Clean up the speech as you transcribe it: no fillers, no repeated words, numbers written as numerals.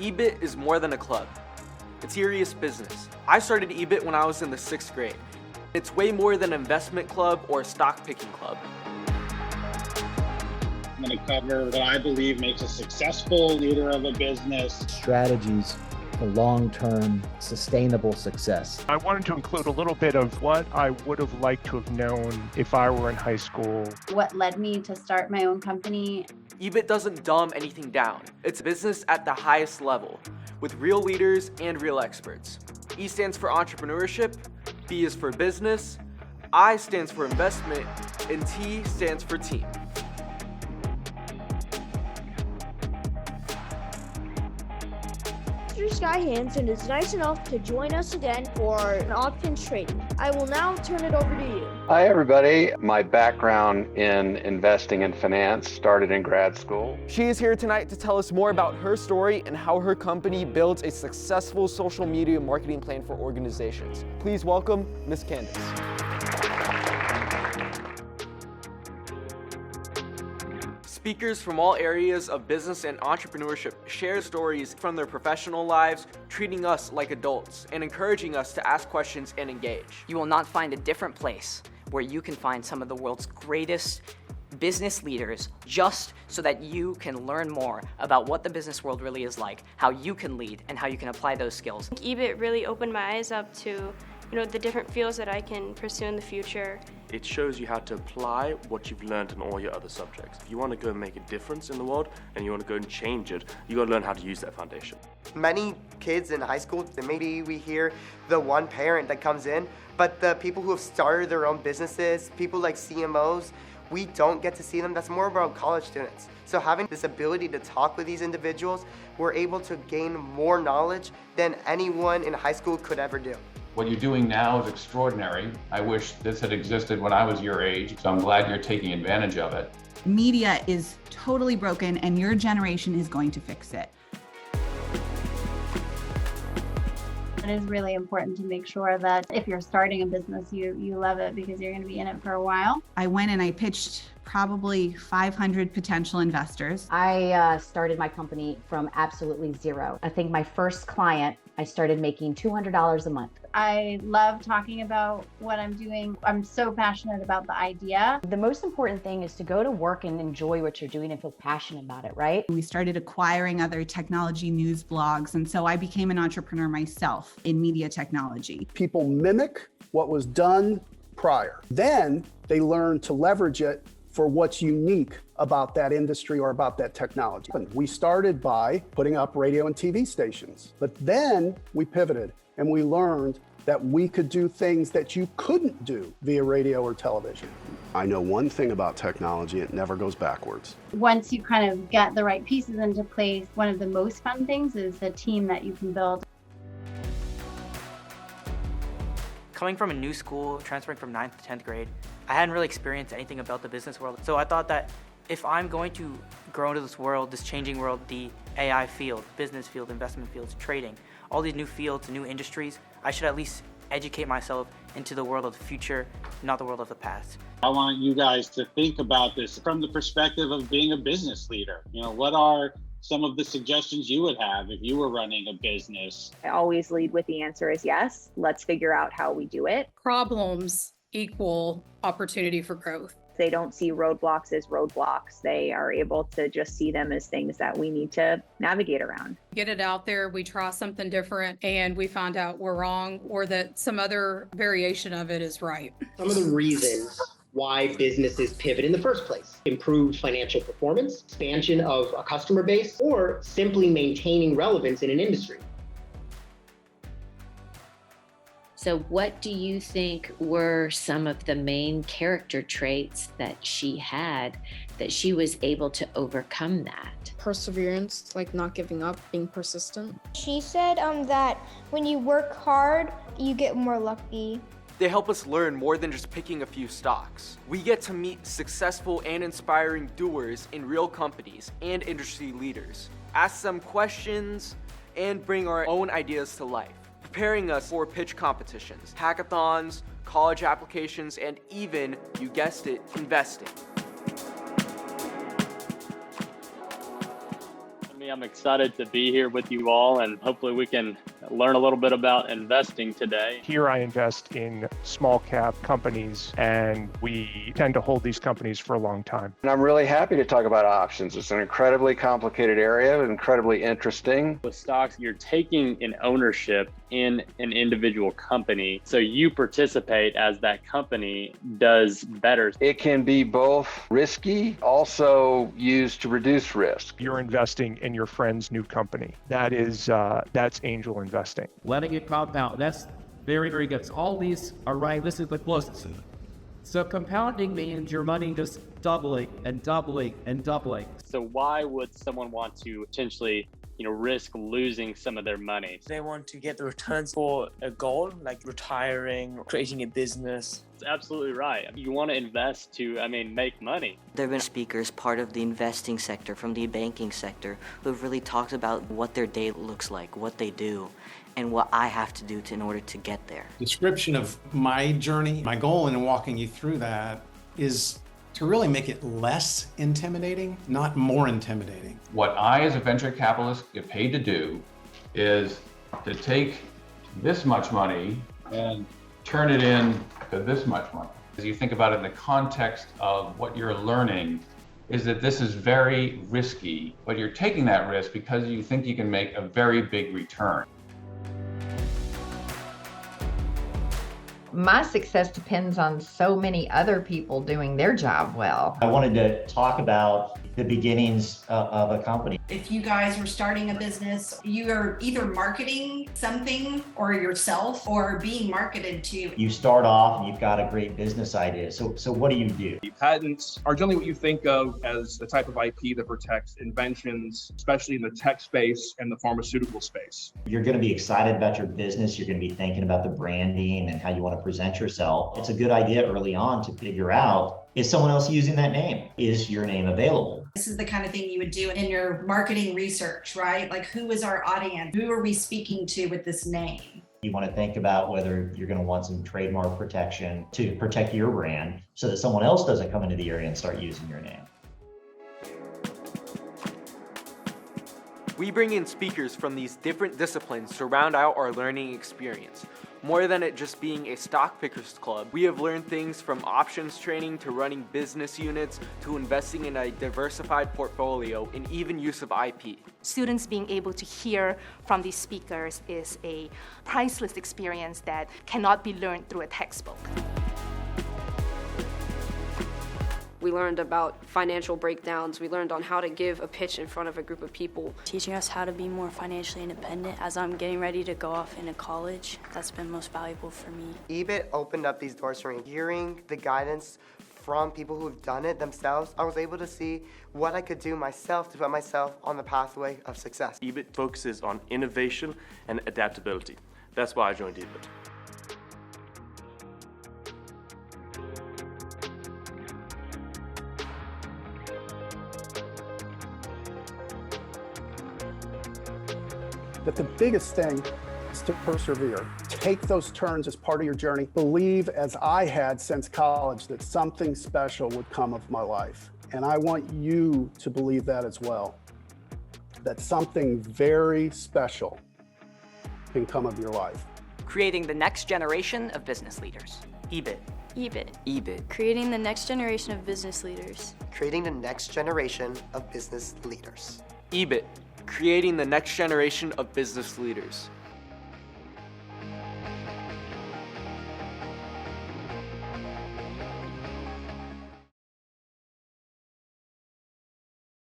Ebit is more than a club. It's serious business. I started Ebit when I was in the 6th grade. It's way more than an investment club or a stock picking club. I'm going to cover what I believe makes a successful leader of a business. Strategies for long-term sustainable success. I wanted to include a little bit of what I would have liked to have known if I were in high school. What led me to start my own company. Ebit doesn't dumb anything down. It's business at the highest level, with real leaders and real experts. E stands for entrepreneurship, B is for business, I stands for investment, and T stands for team. Mr. Sky Hansen is nice enough to join us again for an options trading. I will now turn it over to you. Hi, everybody. My background in investing and finance started in grad school. She is here tonight to tell us more about her story and how her company builds a successful social media marketing plan for organizations. Please welcome Ms. Candace. Speakers from all areas of business and entrepreneurship share stories from their professional lives, treating us like adults and encouraging us to ask questions and engage. You will not find a different place where you can find some of the world's greatest business leaders just so that you can learn more about what the business world really is like, how you can lead, and how you can apply those skills. Ebit really opened my eyes up to the different fields that I can pursue in the future. It shows you how to apply what you've learned in all your other subjects. If you want to go and make a difference in the world and you want to go and change it, you got to learn how to use that foundation. Many kids in high school, maybe we hear the one parent that comes in, but the people who have started their own businesses, people like CMOs, we don't get to see them. That's more about college students. So having this ability to talk with these individuals, we're able to gain more knowledge than anyone in high school could ever do. What you're doing now is extraordinary. I wish this had existed when I was your age, so I'm glad you're taking advantage of it. Media is totally broken and your generation is going to fix it. It is really important to make sure that if you're starting a business, you love it because you're going to be in it for a while. I went and I pitched probably 500 potential investors. I started my company from absolutely zero. I think my first client, I started making $200 a month. I love talking about what I'm doing. I'm so passionate about the idea. The most important thing is to go to work and enjoy what you're doing and feel passionate about it, right? We started acquiring other technology news blogs, and so I became an entrepreneur myself in media technology. People mimic what was done prior. Then they learn to leverage it for what's unique about that industry or about that technology. We started by putting up radio and TV stations, but then we pivoted and we learned that we could do things that you couldn't do via radio or television. I know one thing about technology, it never goes backwards. Once you kind of get the right pieces into place, one of the most fun things is the team that you can build. Coming from a new school, transferring from 9th to 10th grade, I hadn't really experienced anything about the business world. So I thought that if I'm going to grow into this world, this changing world, the AI field, business field, investment fields, trading, all these new fields, new industries, I should at least educate myself into the world of the future, not the world of the past. I want you guys to think about this from the perspective of being a business leader. What are some of the suggestions you would have if you were running a business? I always lead with the answer is yes. Let's figure out how we do it. Problems equal opportunity for growth. They don't see roadblocks as roadblocks. They are able to just see them as things that we need to navigate around. Get it out there, we try something different, and we find out we're wrong or that some other variation of it is right. Some of the reasons why businesses pivot in the first place: improved financial performance, expansion of a customer base, or simply maintaining relevance in an industry. So what do you think were some of the main character traits that she had that she was able to overcome that? Perseverance, like not giving up, being persistent. She said that when you work hard, you get more lucky. They help us learn more than just picking a few stocks. We get to meet successful and inspiring doers in real companies and industry leaders, ask them questions, and bring our own ideas to life, preparing us for pitch competitions, hackathons, college applications, and even, you guessed it, investing. I'm excited to be here with you all, and hopefully we can learn a little bit about investing today. Here I invest in small cap companies, and we tend to hold these companies for a long time. And I'm really happy to talk about options. It's an incredibly complicated area, incredibly interesting. With stocks, you're taking an ownership in an individual company, so you participate as that company does better. It can be both risky, also used to reduce risk. You're investing in your friend's new company. That's angel investing. Letting it compound, that's very, very good. So all these are right, this is the closest. So compounding means your money just doubling and doubling and doubling. So why would someone want to potentially risk losing some of their money? They want to get the returns for a goal, like retiring, creating a business. That's absolutely right. You want to invest to, make money. There have been speakers, part of the investing sector, from the banking sector, who have really talked about what their day looks like, what they do, and what I have to do in order to get there. Description of my journey, my goal in walking you through that is to really make it less intimidating, not more intimidating. What I, as a venture capitalist, get paid to do is to take this much money and turn it into this much money. As you think about it in the context of what you're learning, is that this is very risky, but you're taking that risk because you think you can make a very big return. My success depends on so many other people doing their job well. I wanted to talk about the beginnings of a company. If you guys were starting a business, you are either marketing something or yourself or being marketed to. You start off and you've got a great business idea. So what do? Patents are generally what you think of as the type of IP that protects inventions, especially in the tech space and the pharmaceutical space. You're going to be excited about your business. You're going to be thinking about the branding and how you want to present yourself. It's a good idea early on to figure out, is someone else using that name? Is your name available? This is the kind of thing you would do in your marketing research, right? Like, who is our audience? Who are we speaking to with this name? You want to think about whether you're going to want some trademark protection to protect your brand so that someone else doesn't come into the area and start using your name. We bring in speakers from these different disciplines to round out our learning experience. More than it just being a stock pickers club, we have learned things from options trading to running business units to investing in a diversified portfolio and even use of IP. Students being able to hear from these speakers is a priceless experience that cannot be learned through a textbook. We learned about financial breakdowns. We learned on how to give a pitch in front of a group of people. Teaching us how to be more financially independent as I'm getting ready to go off into college. That's been most valuable for me. Ebit opened up these doors for me. Hearing the guidance from people who've done it themselves, I was able to see what I could do myself to put myself on the pathway of success. Ebit focuses on innovation and adaptability. That's why I joined Ebit. That the biggest thing is to persevere. Take those turns as part of your journey. Believe, as I had since college, that something special would come of my life. And I want you to believe that as well. That something very special can come of your life. Creating the next generation of business leaders. Ebit. Ebit. Ebit. Creating the next generation of business leaders. Creating the next generation of business leaders. Ebit. Creating the next generation of business leaders.